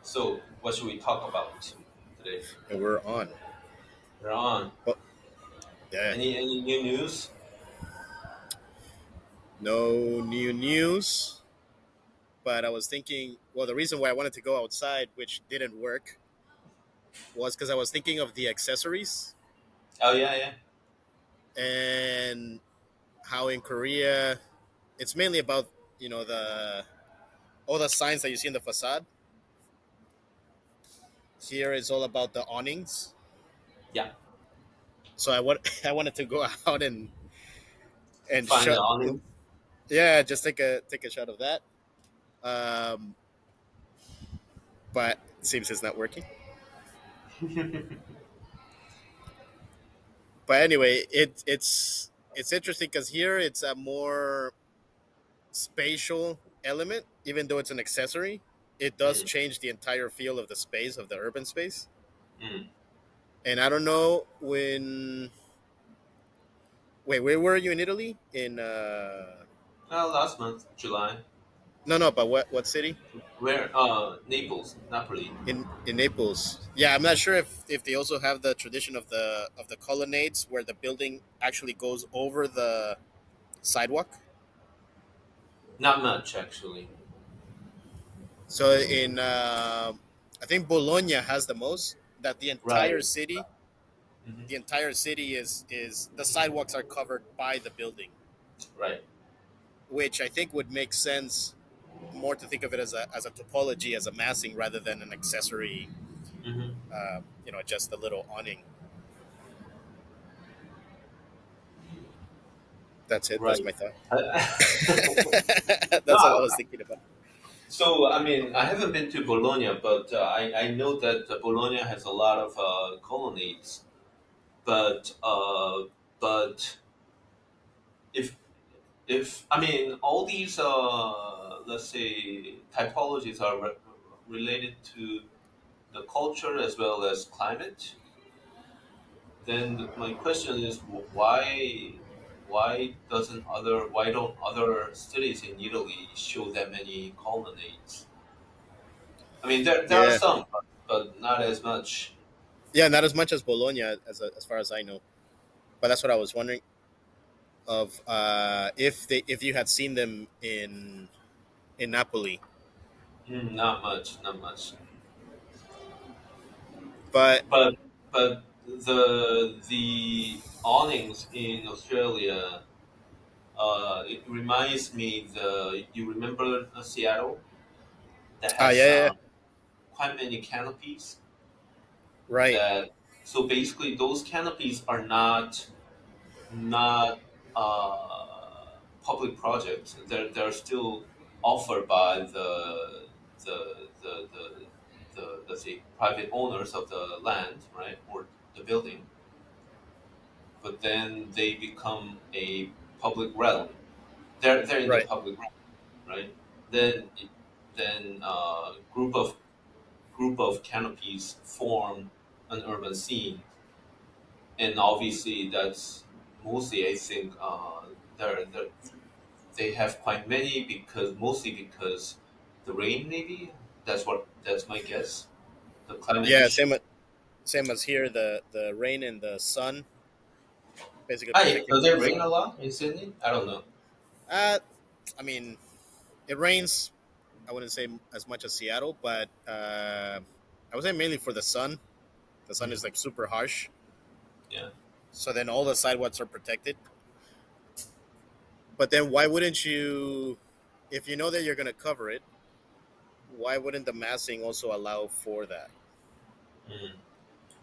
So, what should we talk about today? And we're on. We're on. Well, yeah, Any new news? no new news. But I was thinking, well, the reason why I wanted to go outside, which didn't work, was because I was thinking of the accessories Oh yeah, yeah. and how in Korea it's mainly about the all the signs that you see in the facade. Here it's all about the awnings. Yeah. So I wanted to go out and Find the shut. awning. Yeah, just take a shot of that. Um, but it seems it's not working. But anyway, it's interesting because here it's a more spatial element, even though it's an accessory. It does Mm, change the entire feel of the space of the urban space. mm. And I don't know when. Wait, where were you in Italy? In Last month, July. no, but what city? Where? Naples, Napoli. In Naples. Yeah, I'm not sure if they also have the tradition of the colonnades where the building actually goes over the sidewalk. Not much actually. So in I think Bologna has the most. That Right. Hmm. the entire city is the sidewalks are covered by the building, Right. which I think would make sense more to think of it as a topology, as a massing rather than an accessory. Hmm. Just a little awning. That's it. That's Right. my thought. That's all I No. was thinking about. So I mean, I haven't been to Bologna, but I know that Bologna has a lot of colonnades. But if if I mean all these let's say typologies are related to the culture as well as climate, then my question is why don't other cities in Italy show that many colonnades? I mean there are Yeah, some, but not as much. yeah, not as much as Bologna as far as I know. But that's what I was wondering of if you had seen them in Napoli. Not much, not much. But But the awnings in Australia, it reminds me the you remember Seattle that yeah, has yeah, quite many canopies. right, That so basically those canopies are not public projects. They're still offered by the let's say private owners of the land, right, or the building, but then they become a public realm. They're in the right, public realm, right? Then then group of canopies form an urban scene, and obviously that's mostly I think they're, they have quite many because mostly because the rain maybe that's my guess, the climate yeah. issue. Same as here. The rain and the sun, basically Hi, protecting does from it the rain sun. a lot in Sydney? I don't know. Uh, I mean, it rains. I wouldn't say as much as Seattle, but I would say mainly for the sun. The sun is Mm, like super harsh, yeah. so then all the sidewalks are protected. But then why wouldn't you, if you know that you're gonna cover it, why wouldn't the massing also allow for that? Mm.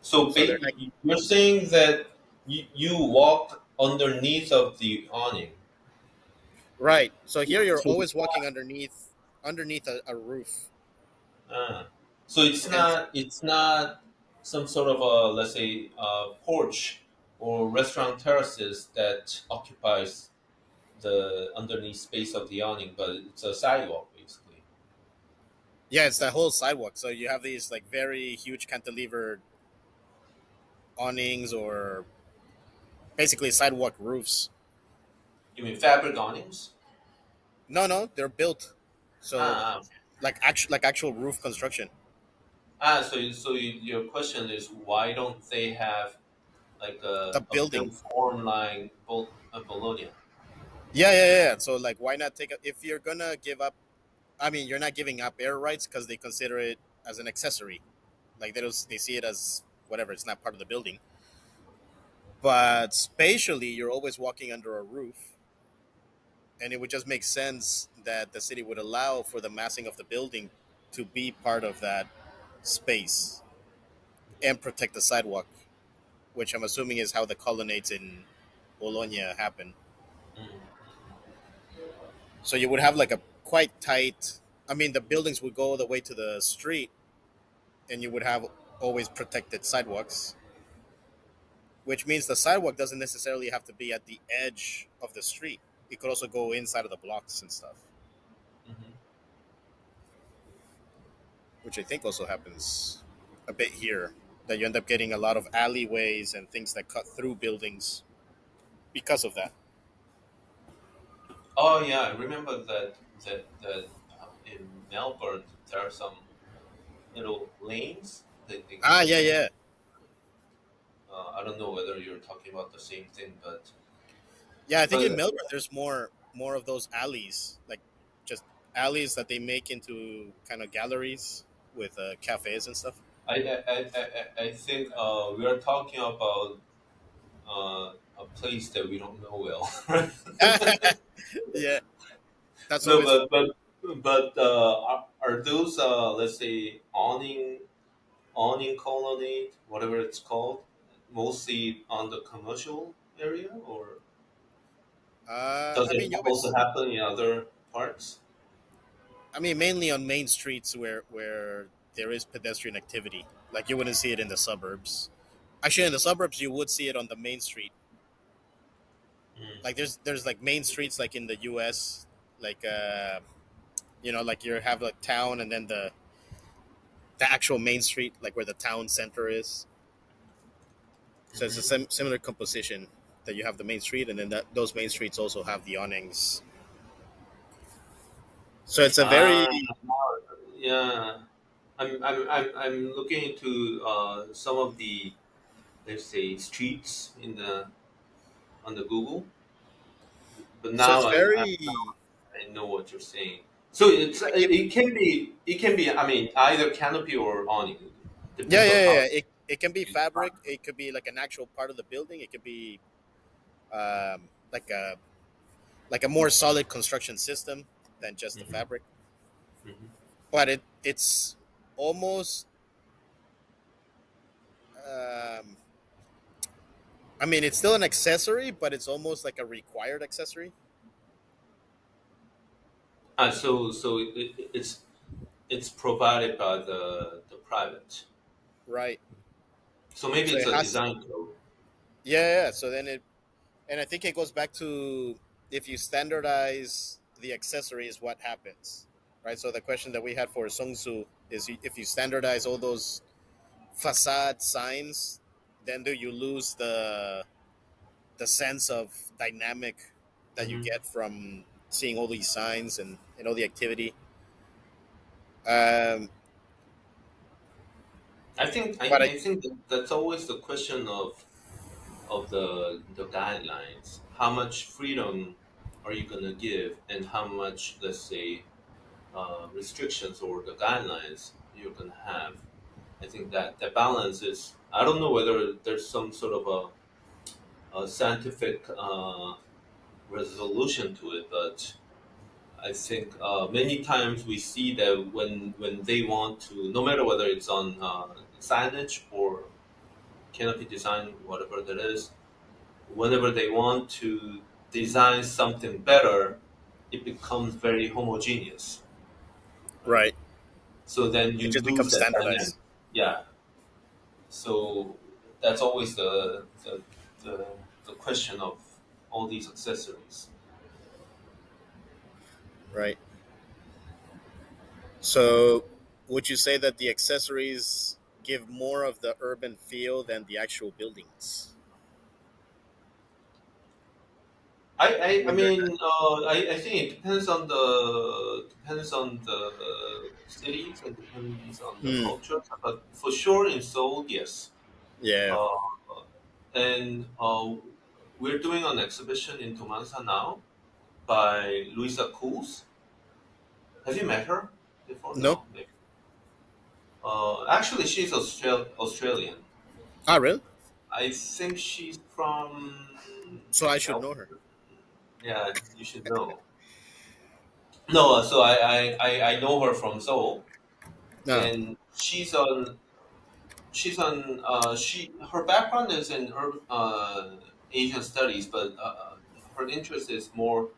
So So they're like, you're saying that you walk underneath of the awning. right. So here you're So always walking underneath a roof, uh, so and it's not some sort of a let's say porch or restaurant terraces that occupies the underneath space of the awning, but it's a sidewalk basically. yeah, it's that whole sidewalk. So you have these like very huge cantilever awnings or basically sidewalk roofs. You mean fabric awnings? No, no, they're built. So Ah, like actual roof construction. Your question is why don't they have like The a building. built form like Bologna? Yeah, yeah, yeah. So like, why not take if you're gonna give up? I mean, you're not giving up air rights because they consider it as an accessory. Like they see it as whatever. It's not part of the building. But spatially, you're always walking under a roof, and it would just make sense that the city would allow for the massing of the building to be part of that space and protect the sidewalk, which I'm assuming is how the colonnades in Bologna happen. Mm. So you would have like a quite tight. I mean, the buildings would go all the way to the street, and you would have always protected sidewalks, which means the sidewalk doesn't necessarily have to be at the edge of the street. It could also go inside of the blocks and stuff, Hmm. which I think also happens a bit here. That you end up getting a lot of alleyways and things that cut through buildings because of that. Oh yeah, I remember that in Melbourne there are some little lanes that they Ah, call yeah, them. yeah, I don't know whether you're talking about the same thing, yeah. I think in but Melbourne there's more of those alleys, like just alleys that they make into kind of galleries with cafes and stuff. I think we are talking about a place that we don't know well, right? Yeah, that's No, always but are those let's say awning colonnade, whatever it's called, mostly on the commercial area, or does I it mean, you also always. happen in other parts? I mean, mainly on main streets where there is pedestrian activity. Like you wouldn't see it in the suburbs. Actually, in the suburbs, you would see it on the main street. Mm. Like there's like main streets like in the U.S. Like like you have like town and then the actual main street, like where the town center is. So it's a Hmm. similar composition that you have the main street, and then those main streets also have the awnings. So it's a very Ah, yeah. I'm looking into some of the, let's say, streets in the on the Google, but so it's now very I know what you're saying. So like it, it can be, I mean, either canopy or awning. yeah, Depends yeah, on yeah, how yeah. It can be you design. fabric. It could be like an actual part of the building. It could be like a more solid construction system than just the Hmm. fabric. Hmm. But it's almost. Um, I mean, it's still an accessory, but it's almost like a required accessory, It's provided by the private. right? So maybe So it's it a has, design code. yeah, yeah. So then and I think it goes back to if you standardize the accessories, what happens, right? So the question that we had for Sung Soo is if you standardize all those facade signs, then do you lose the sense of dynamic that you Hmm. get from seeing all these signs and all the activity? Um, but I think that's always the question of the guidelines. How much freedom are you gonna give, and how much, let's say, restrictions or the guidelines you're gonna have. I think that the balance is. I don't know whether there's some sort of a scientific resolution to it, but I think many times we see that when they want to, no matter whether it's on signage or canopy design, whatever that is, whenever they want to design something better, it becomes very homogeneous, right? right, So then it you just lose becomes that dynamic. standardized, Yeah. So that's always the question of all these accessories. right? So would you say that the accessories give more of the urban feel than the actual buildings? I when you're mean, I think it depends on the cities and depends on the mm, culture. But for sure, in Seoul, yes. yeah. Uh, and we're doing an exhibition in Domansa now by Louisa Kools. Have you met her before? Nope. No, maybe. Actually, she's Australian. Ah, really? I think she's from So I should know her. Melbourne. Yeah, you should know. No, so I know her from Seoul, No. and she her background is in Asian studies, but her interest is more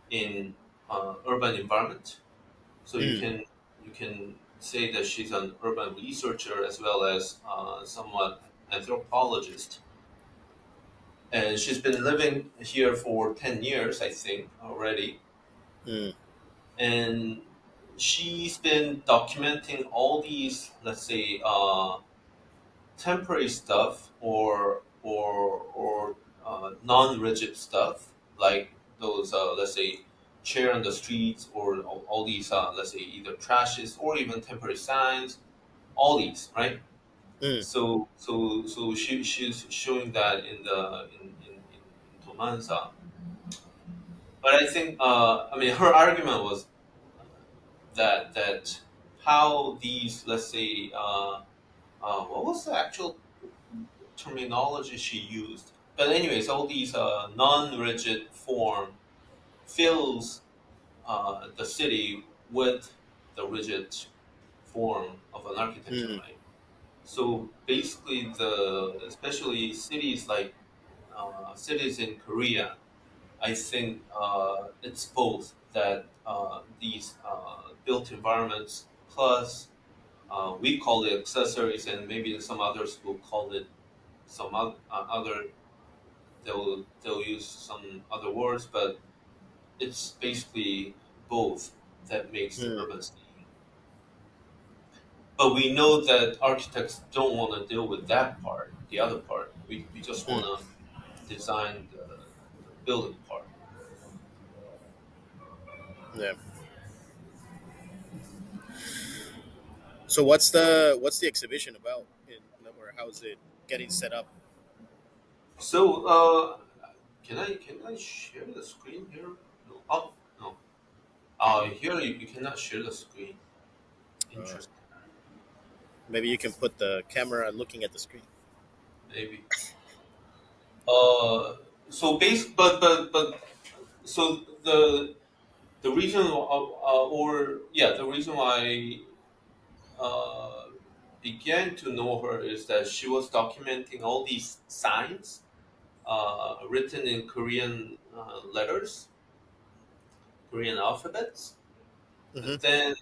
in urban environment. So Mm, you can say that she's an urban researcher as well as somewhat anthropologist. And she's been living here for 10 years, I think, already. mm, And she's been documenting all these, let's say, temporary stuff or non-rigid stuff like those let's say chair on the streets or all these let's say either trashes or even temporary signs, all these, right? mm, So she's showing that in Tomanza. But I think I mean her argument was that how these, let's say, what was the actual terminology she used? But anyways, all these non-rigid form fills the city with the rigid form of an architecture, mm, right? So basically, the especially cities like cities in Korea, I think it's both that these built environments plus we call it accessories, and maybe some others will call it some other. They'll use some other words, but it's basically both that makes the mm, urban scene. But we know that architects don't want to deal with that part, the other part. We just want mm, to design the building part. yeah. So what's the exhibition about, or how's it getting set up? So, can I share the screen here? No. Oh, no. Here you cannot share the screen. Uh, Interesting. Maybe you can put the camera looking at the screen. Maybe. Uh, so but so the reason or yeah the reason why I began to know her is that she was documenting all these signs written in Korean letters, Korean alphabets. But Mm-hmm. then,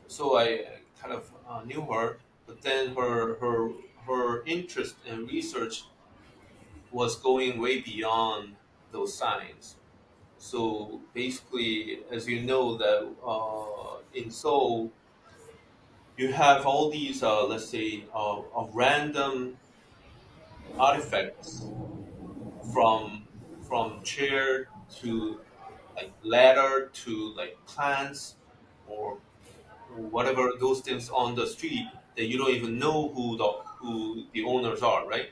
so I kind of knew her. But then her interest and research was going way beyond those signs. So basically, as you know, that in Seoul, you have all these, let's say, random artifacts from chair to like ladder to like plants or whatever those things on the street that you don't even know who the owners are, right?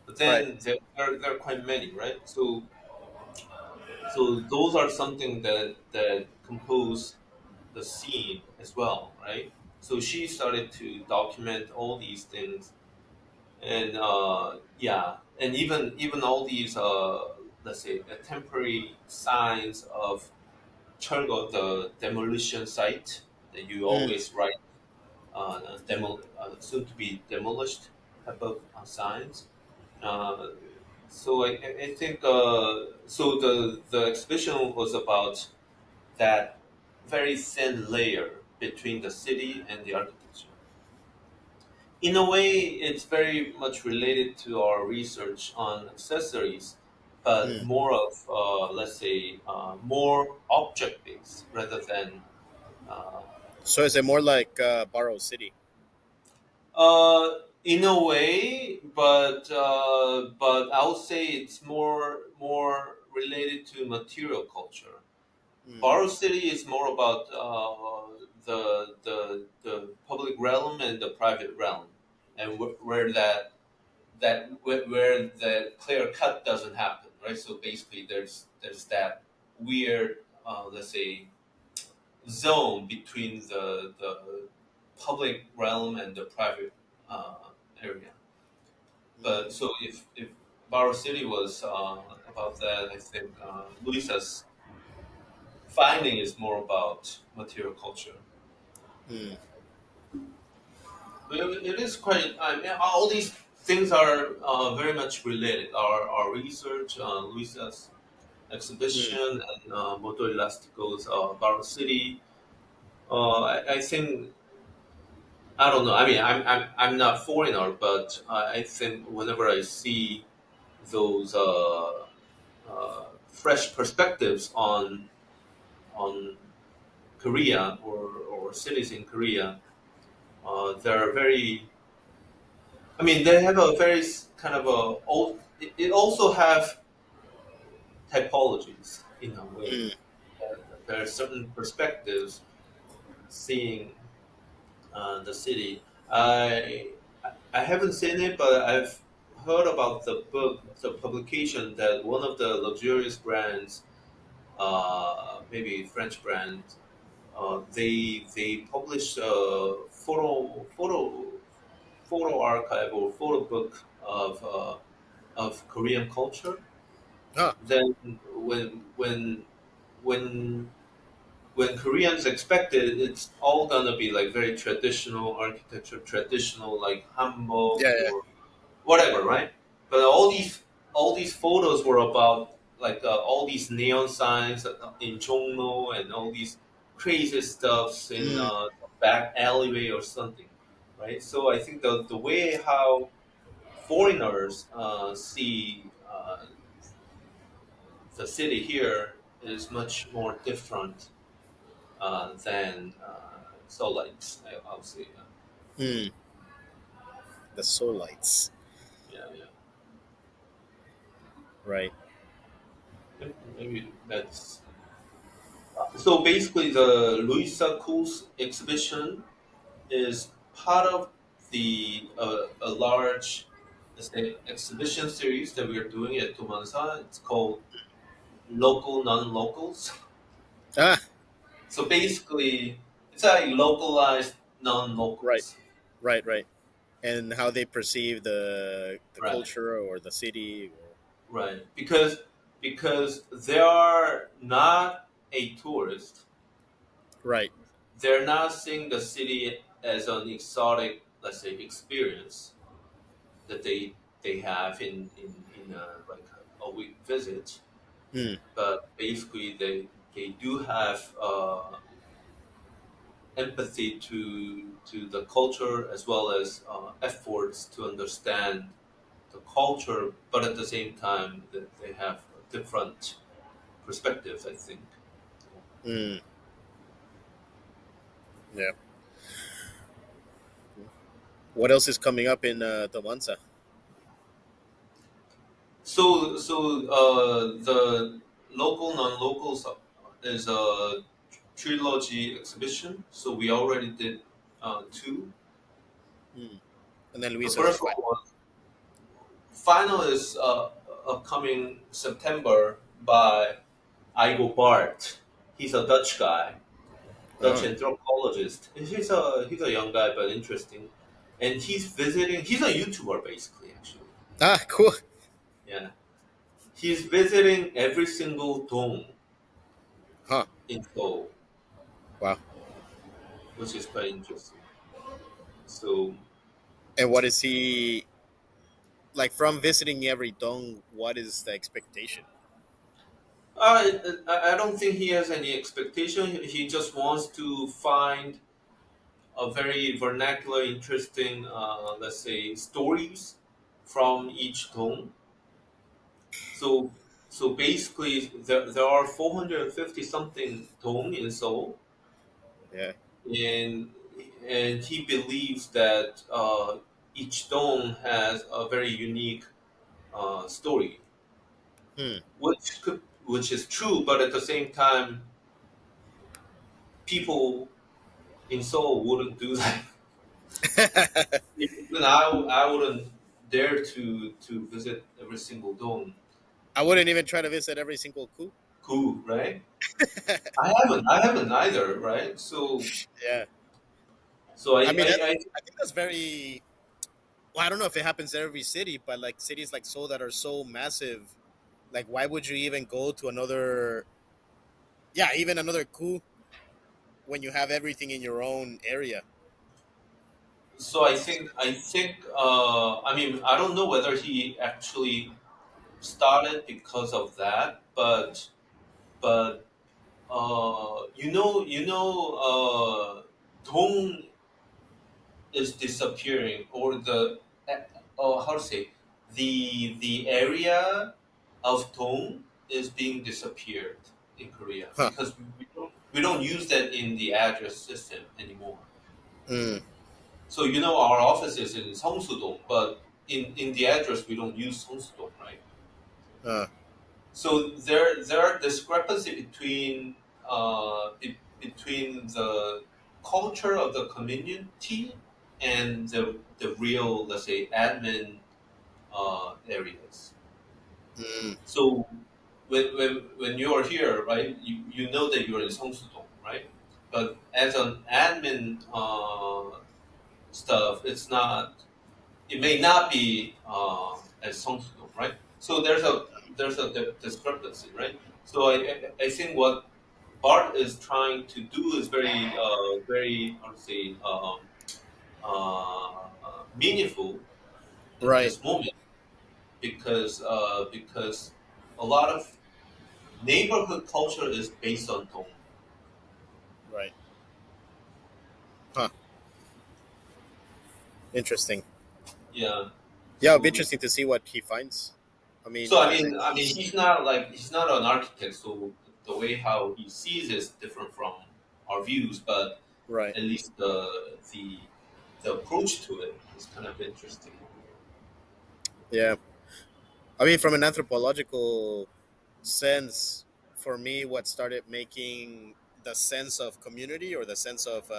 But Right. then there are quite many, right? So those are something that compose the scene as well, right? So she started to document all these things, and yeah, and even all these let's say temporary signs of 철거, the demolition site that you Mm, always write soon to be demolished type of signs. Uh, so I think so the exhibition was about that very thin layer between the city and the architecture. In a way, it's very much related to our research on accessories, but mm. more of, let's say, more object based rather than. Uh, So is it more like Borrow City? in a way, but I would say it's more. related to material culture. Mm, Borrow City is more about the public realm and the private realm, and where where the clear cut doesn't happen, right? So basically, there's that weird, let's say, zone between the public realm and the private area. mm, But so if Borrow City was about that, I think Luisa's finding is more about material culture. mm, But it is quite. I mean, all these things are very much related. Our research, Luisa's mm, exhibition, and Moto Elastico's Barrow City. I think I don't know. I mean, I'm not foreigner, but I think whenever I see those fresh perspectives on Korea or cities in Korea, they're very. I mean, they have a very kind of a old. It also have typologies in a way. mm. There are certain perspectives seeing the city. I haven't seen it, but I've heard about the book, the publication that one of the luxurious brands, maybe French brand, they published a photo archive or photo book of Korean culture. Ah, Then when when Koreans expect it, it's all gonna be like very traditional architecture, traditional like hanbok yeah, yeah. or whatever, right? But all these photos were about like all these neon signs in Chongno and all these crazy stuffs in Mm, back alleyway or something, right? So I think the way how foreigners see the city here is much more different than Solites, I'll say. mm. The soul lights, Yeah, yeah. right? Maybe that's so. Basically, the Luisa Ku's exhibition is part of the a large, let's say, exhibition series that we are doing at Tumansa. It's called Local Non-Locals. Ah, So basically, it's like localized right, non-locals, right, right. And how they perceive the right? culture or the city, or Right, because they are not a tourist. right. They're not seeing the city as an exotic, let's say, experience that they have in a, like a week visit. Mm, But basically, they do have empathy to the culture as well as efforts to understand the culture. But at the same time, that they have different perspectives. I think. mm, yeah. What else is coming up in the Mansa? The local non-locals is a trilogy exhibition. So we already did two. Mm. And then The Luis has the first one final. was final is upcoming September by Igo Bart. He's a Dutch guy, Dutch Oh. anthropologist. He's a young guy but interesting, and he's visiting. He's a YouTuber basically, actually. Ah, cool. Yeah, he's visiting every single dome Huh. in Seoul, Wow. which is quite interesting. So And what is he like from visiting every dong? What is the expectation? I don't think he has any expectation. He just wants to find a very vernacular, interesting, let's say, stories from each tone. So basically, there are 450 something tone in Seoul, Yeah. and he believes that each tone has a very unique story, Hmm. which could which is true, but at the same time, people in Seoul wouldn't do that. Even I wouldn't dare to visit every single dome. I wouldn't even try to visit every single coup. Cool, right? I haven't either, right? So Yeah, so I mean I I think that's very. Well, I don't know if it happens in every city, but like cities like Seoul that are so massive, like why would you even go to another? Yeah, even another coup when you have everything in your own area. so I think I mean I don't know whether he actually started because of that, but Dong is disappearing, or how to say, the area of Dong is being disappeared in Korea Huh. because we don't use that in the address system anymore. Mm. So our office is in Seongsu-dong, but in the address we don't use Seongsu-dong, right? Uh. So there are discrepancy between the culture of the community and the real, let's say, admin areas. Mm. So when you are here, right, you know that you're in Seongsu-dong, right? But as an admin stuff, it may not be as Seongsu-dong, right? So there's a discrepancy, right? So I think what Bart is trying to do is very, how to say, meaningful in Right. this moment, because a lot of neighborhood culture is based on tone. Right. Huh. Interesting. Yeah. Yeah, it'll be So interesting to see what he finds. I mean, so because I mean he's not an architect, so the way how he sees is different from our views, but right. at least the approach to it is kind of interesting. Yeah. I mean, from an anthropological sense, for me, what started making the sense of community or the sense of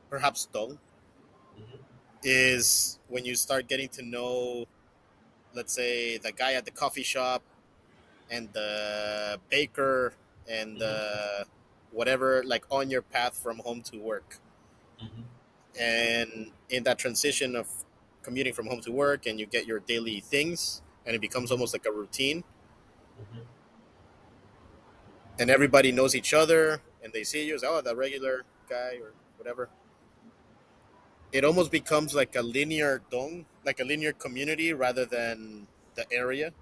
perhaps dong Hmm. is when you start getting to know, let's say, the guy at the coffee shop and the baker and Hmm. whatever, like on your path from home to work. Hmm. And in that transition of commuting from home to work, and you get your daily things, and it becomes Hmm. almost like a routine, Hmm. and everybody knows each other, and they see you as, oh, the regular guy or whatever. It almost becomes like a linear dong, like a linear community rather than the area.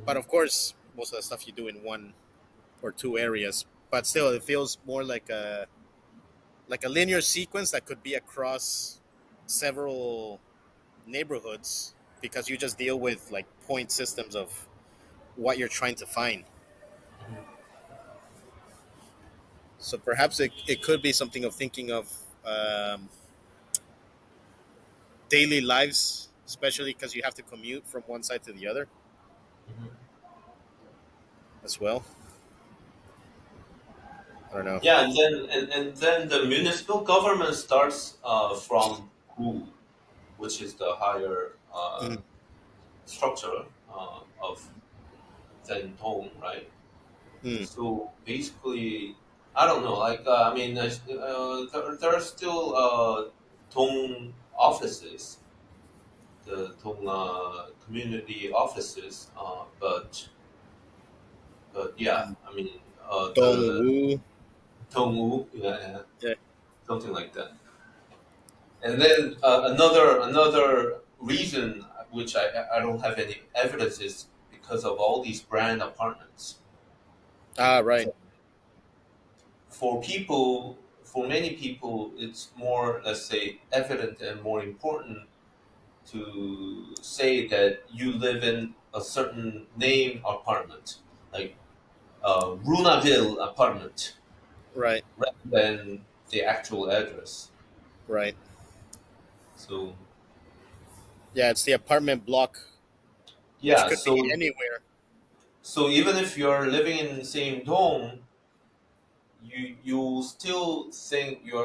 But Hmm. of course, most of the stuff you do in one or two areas. But still, it feels more like a linear sequence that could be across several neighborhoods because you just deal with like point systems of what you're trying to find. Hmm. So perhaps it could be something of thinking of daily lives, especially because you have to commute from one side to the other Hmm. as well. I don't know. Yeah, and then the municipal government starts from who, which is the higher Mm, structure of then home, right? mm, So basically, I don't know. Like I mean, there are still Dong offices, the Dong community offices, but yeah, mm. I mean the Dongwoo. Dongwu, yeah, yeah, Yeah. something like that. And then another reason which I don't have any evidence is because of all these brand apartments. Ah, right, For many people, it's more, let's say, evident and more important to say that you live in a certain name apartment, like Runaville apartment, right, rather than the actual address. right. So Yeah, it's the apartment block, which yeah, could be so anywhere. So even if you're living in the same dome, you still think you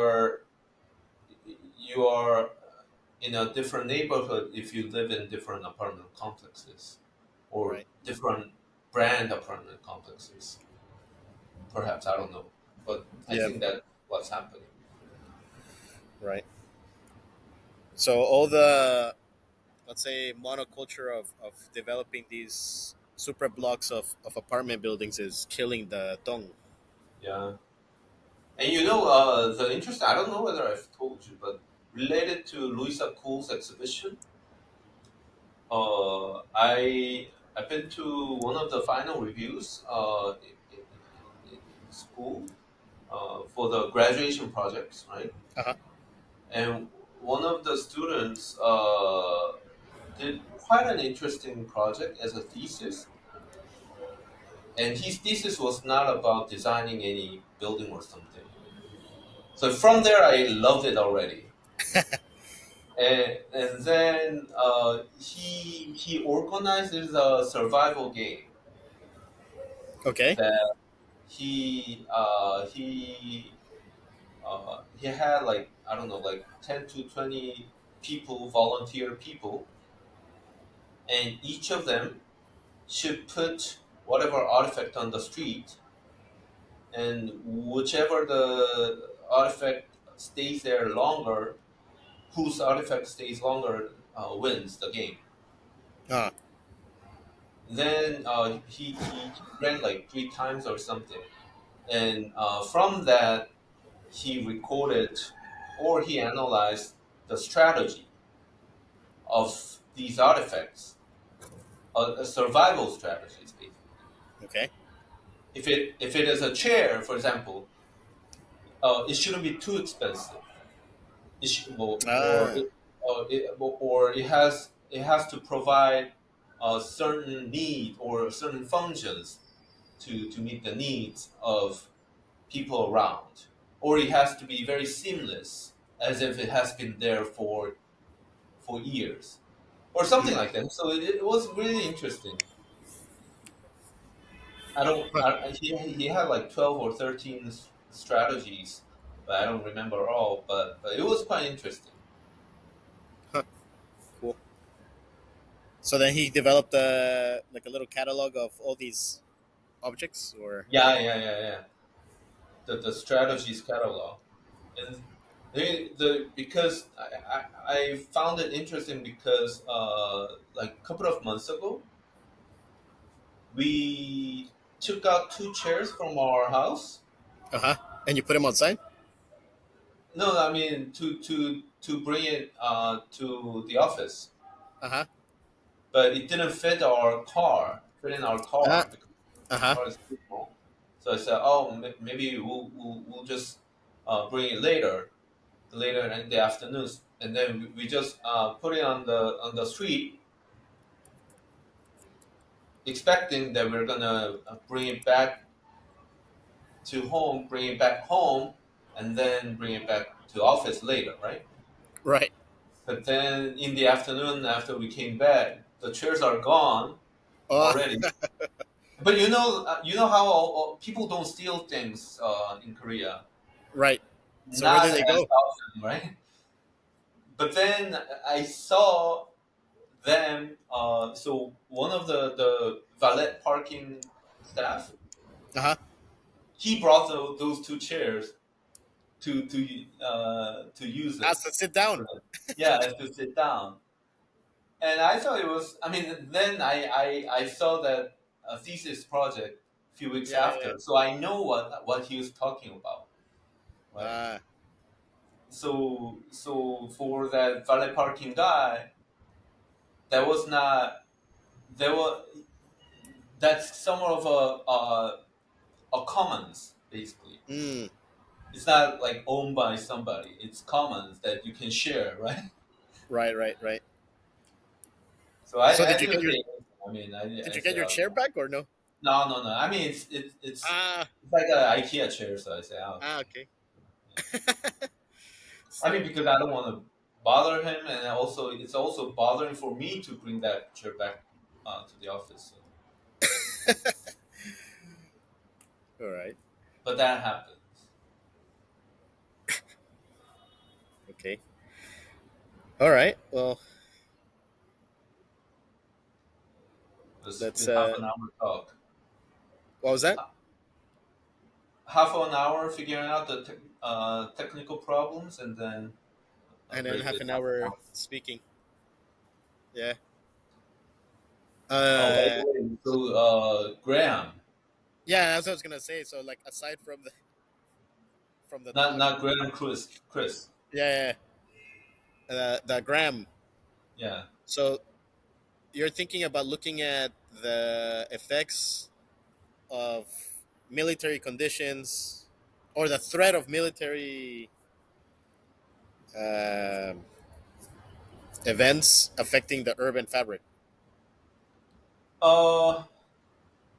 are in a different neighborhood if you live in different apartment complexes or Right. different brand apartment complexes. Perhaps I don't know, but I Yeah. think that's what's happening. Right. So all the, let's say, monoculture of developing these super blocks of apartment buildings is killing the Dong. Yeah, and the interesting. I don't know whether I've told you, but related to Louisa Kuhl's exhibition, I've been to one of the final reviews in school for the graduation projects, right? Uh-huh. And one of the students did quite an interesting project as a thesis. And his thesis was not about designing any building or something. So from there, I loved it already. And then he organizes a survival game Okay. that he had, like, I don't know, like 10 to 20 people, volunteer people, and each of them should put whatever artifact on the street, and whichever the artifact stays there longer, whose artifact stays longer wins the game. Uh, Then he ran like 3 times or something, and from that he recorded or he analyzed the strategy of these artifacts, survival strategies basically. okay. If it is a chair, for example, it shouldn't be too expensive. It should, Ah, or it has to provide a certain need or certain functions to meet the needs of people around, or it has to be very seamless, as if it has been there for years, or something mm, like that. So it was really interesting. I don't. huh, He had like 12 or 13 strategies, but I don't remember all. But it was quite interesting. huh, cool. So then he developed like a little catalog of all these objects, or Yeah, yeah, yeah, yeah. The strategies catalog, and the because I found it interesting because like a couple of months ago we took out 2 chairs from our house. uh huh, and you put them outside. No, I mean to bring it to the office, Uh huh. but it didn't fit in our Uh car because huh. the car is too small. So I said, oh, maybe we'll just bring it later in the afternoons, and then we just put it on the street, expecting that we're gonna bring it back home, and then bring it back to office later, right? Right. But then in the afternoon, after we came back, the chairs are gone Oh, already. But you know how people don't steal things in Korea, right. So where not did they as go? often, right? But then I saw them. So one of the valet parking staff, Uh huh. he brought those 2 chairs to use it Asked to sit down. for them. Yeah, to sit down. And I thought it was. I mean, then I saw that thesis project a few weeks Yeah, yeah, after, so I know what he was talking about, yeah. right? So for that valet parking guy, that was not there was that's somewhat of a commons basically. Mm, It's not like owned by somebody. It's commons that you can share, right? right, right, right. So So I didn't say anything. I mean, did I you get said, your chair back or no? no, no, no. I mean, Ah, it's like an IKEA chair, so I say, oh, okay. okay. Yeah. I mean, So because I don't want to bother him, and it's also bothering for me to bring that chair back to the office. So. All right. but that happens. Okay. All right. Well, It's let's. been half an hour talk. What was that? Half an hour figuring out the technical problems, and then And then rate half it an half an hour hour. speaking. Yeah. Oh, by Uh. the way, so Graham, Yeah, that's what I was gonna say. So, like, aside from the talk, not Graham, Chris. yeah, the gram. Yeah. So you're thinking about looking at the effects of military conditions or the threat of military um events affecting the urban fabric, Uh,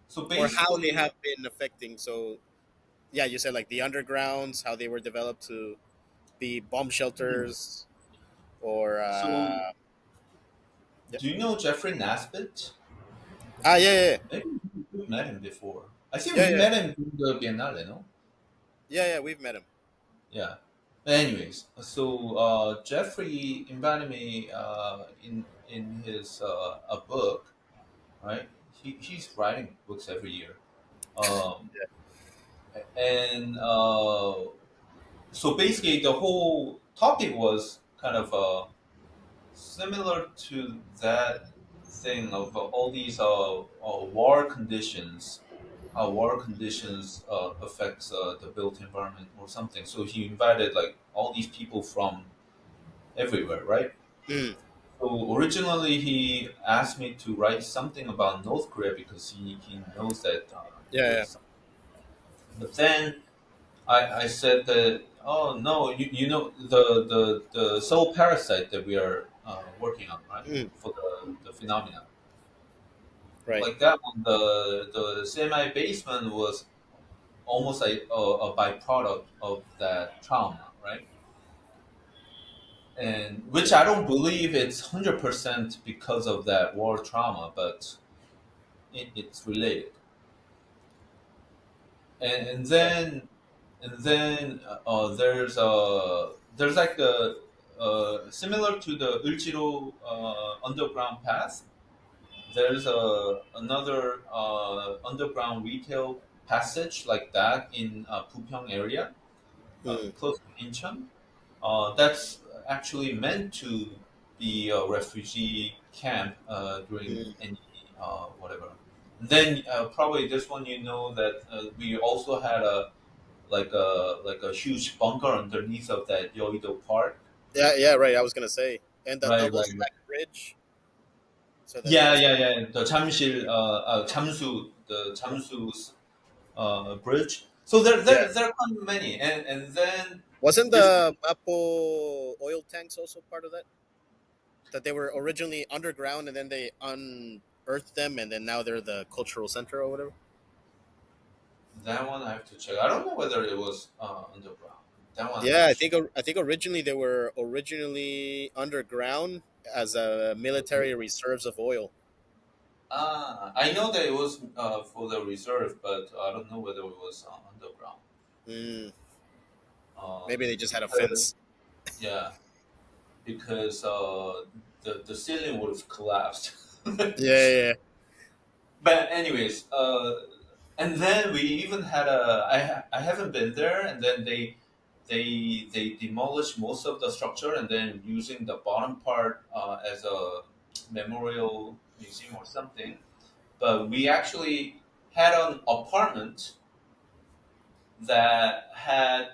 so or how they basically, have been affecting. So yeah, you said like the undergrounds, how they were developed to be bomb hmm. shelters, or So yeah, do you know Jeffrey Nasbit? yeah, Maybe we've met him before. I think yeah, we yeah, met him during the Biennale, no? yeah. We've met him. Yeah. Anyways, so Jeffrey invited me in his a book, right? He's writing books every year, um, and so basically the whole topic was kind of similar to that thing of all these war conditions, how war conditions affects the built environment or something. So he invited like all these people from everywhere, right? Mm, So originally he asked me to write something about North Korea because he knows that yeah, there's. But then I said that, oh no, you know the soul parasite that we are working on, right, yeah. for the phenomena, Right. like that one, the semi basement was almost like a byproduct of that trauma, right? And which I don't believe it's 100% because of that war trauma, but it's related. And Right. then there's like similar to the Ulchiro underground path. There's another underground retail passage like that in Pupyeong area, Mm, close to Incheon. That's actually meant to be a refugee camp during mm. any whatever. And then probably this one, you know that we also had a huge bunker underneath of that Yoido Park. Yeah, yeah, right. I was gonna say, and the Right, double right, right. stack bridge, so that Yeah, it's yeah, yeah. The Chamsu bridge. So yeah. there are quite many, and then Wasn't this. the Mapo oil tanks also part of that? That they were originally underground and then they unearthed them, and then now they're the cultural center or whatever. That one I have to check. I don't know whether it was underground. That one I'm Yeah, not sure. I think originally they were originally underground as a military reserves of oil. I know that it was for the reserve, but I don't know whether it was underground. Mm, maybe they just had a Because fence. yeah, because the ceiling would have collapsed. Yeah, yeah. But anyways, and then we even had I haven't been there, and then they demolished most of the structure, and then using the bottom part as a memorial museum or something. But we actually had an apartment that had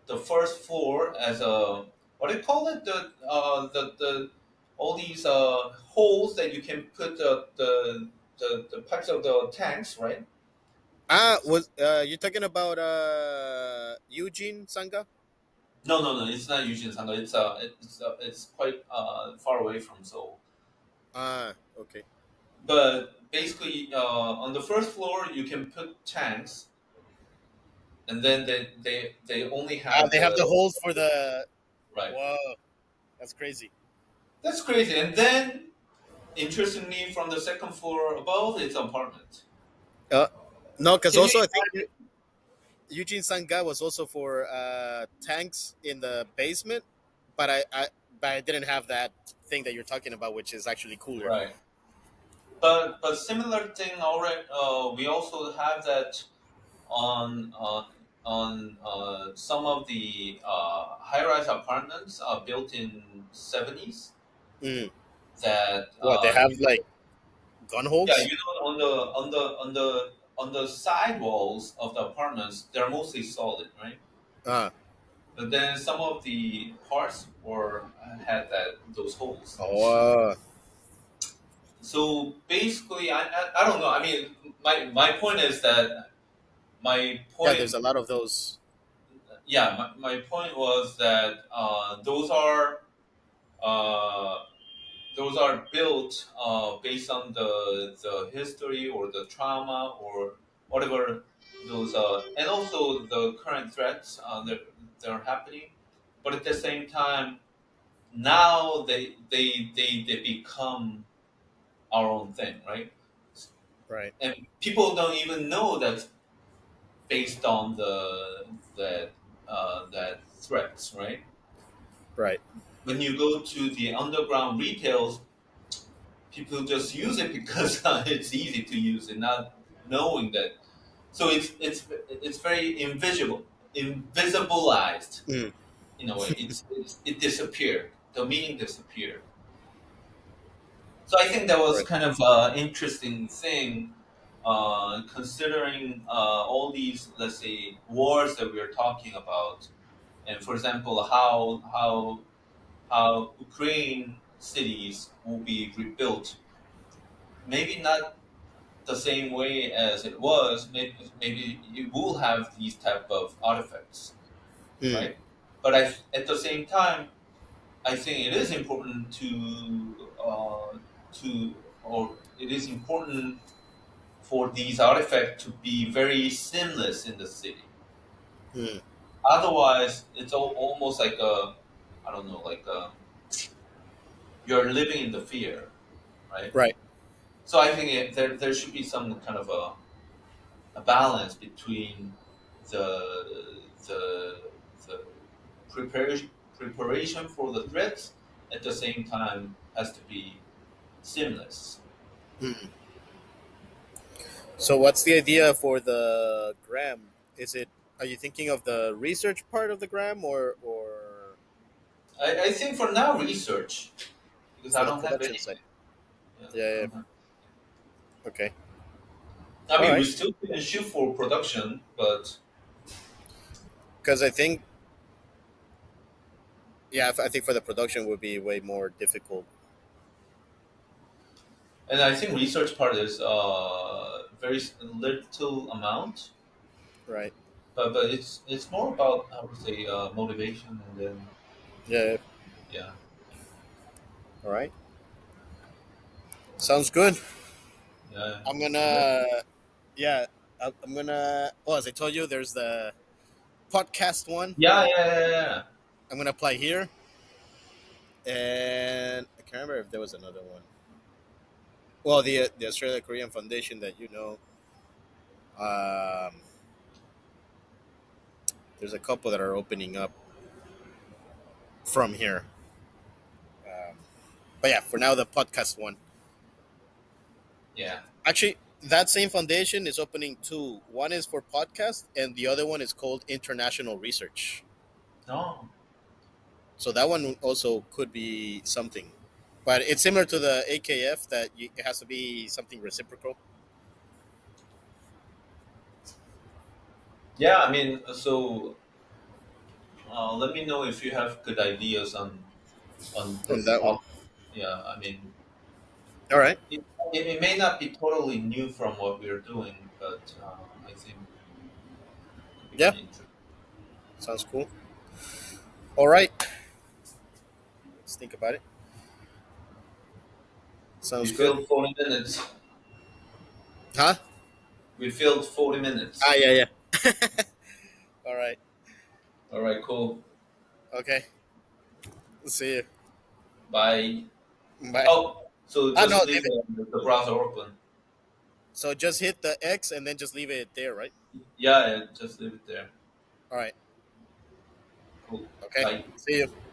the first floor as a, what do you call it, the all these holes that you can put the pipes of the tanks, right? Ah, was you talking about Eugene Sanga? No, it's not Eugene Sanga. It's quite far away from Seoul. Ah, okay. But basically, on the first floor you can put tanks, and then they only Ah, have they have the, the holes for the. right. Whoa, that's crazy. That's crazy. And then interestingly, from the second floor above, it's apartment. Uh, no, because Can you also I think Eugene Sanga was also for tanks in the basement, but I didn't have that thing that you're talking about, which is actually cooler. right? But similar thing already. We also have that on some of the high-rise apartments built in 70s Mm. that What they have like gun yeah, holes? you know, on the side walls of the apartments, they're mostly solid, right? Uh, But then some of the parts were had that those holes. oh, So basically, I don't know. I mean, my point is that my yeah. There's point a lot of those. yeah, my point was that uh, those are built based on the history or the trauma or whatever those and also the current threats that are happening. But at the same time, now they become our own thing, right? Right, And people don't even know that's based on that threats, right? right. When you go to the underground retails, people just use it because it's easy to use it, not knowing that. So it's very invisibilized Mm. in a way. It disappeared. The meaning disappeared. So I think that was Right. kind of an interesting thing, considering all these, let's say, wars that we are talking about, and for example, how Ukraine cities will be rebuilt. Maybe not the same way as it was. Maybe it will have these type of artifacts, Mm. right? But at the same time, I think it is important or it is important for these artifacts to be very seamless in the city. Mm. Otherwise, it's almost like I don't know, like you're living in the fear, right? Right. So I think there should be some kind of a balance between the preparation for the threats at the same time has to be seamless. Mm. So, what's the idea for the gram? Is it? Are you thinking of the research part of the gram, or I think for now research because I for the don't have production anything. side? Yeah, Yeah. I Yeah. don't have. Okay. I All mean, we right. still can shoot for production, but Because I think, yeah, I think for the production would be way more difficult. and I think research part is very little amount, Right. but it's more about I would say motivation and then Yeah. yeah All right. Sounds good. yeah I'm great. gonna, yeah, I'm gonna. Oh, as I told you, there's the podcast one. Yeah. I'm gonna apply here, and I can't remember if there was another one. Well, the Australia Korean Foundation that you know. Um, there's a couple that are opening up from here. Um, but yeah, for now the podcast one. Yeah. Actually, that same foundation is opening two. One is for podcast, and the other one is called International Research. No. So that one also could be something, but it's similar to the AKF that it has to be something reciprocal. Yeah. I mean, so let me know if you have good ideas on On this that one. topic. Yeah. I mean, All right. it may not be totally new from what we're doing, but I think it could be Yeah, kind of interesting. sounds cool. All right, let's think about it. We Sounds good. filled 40 minutes. Huh? We filled 40 minutes. Ah, yeah, yeah. All right. All right. Cool. Okay. See you. Bye. Bye. Oh, so Ah, no, just leave David. the browser open. So just hit the X and then just leave it there, right? Yeah, just leave it there. All right. Cool. Okay. Bye. See you.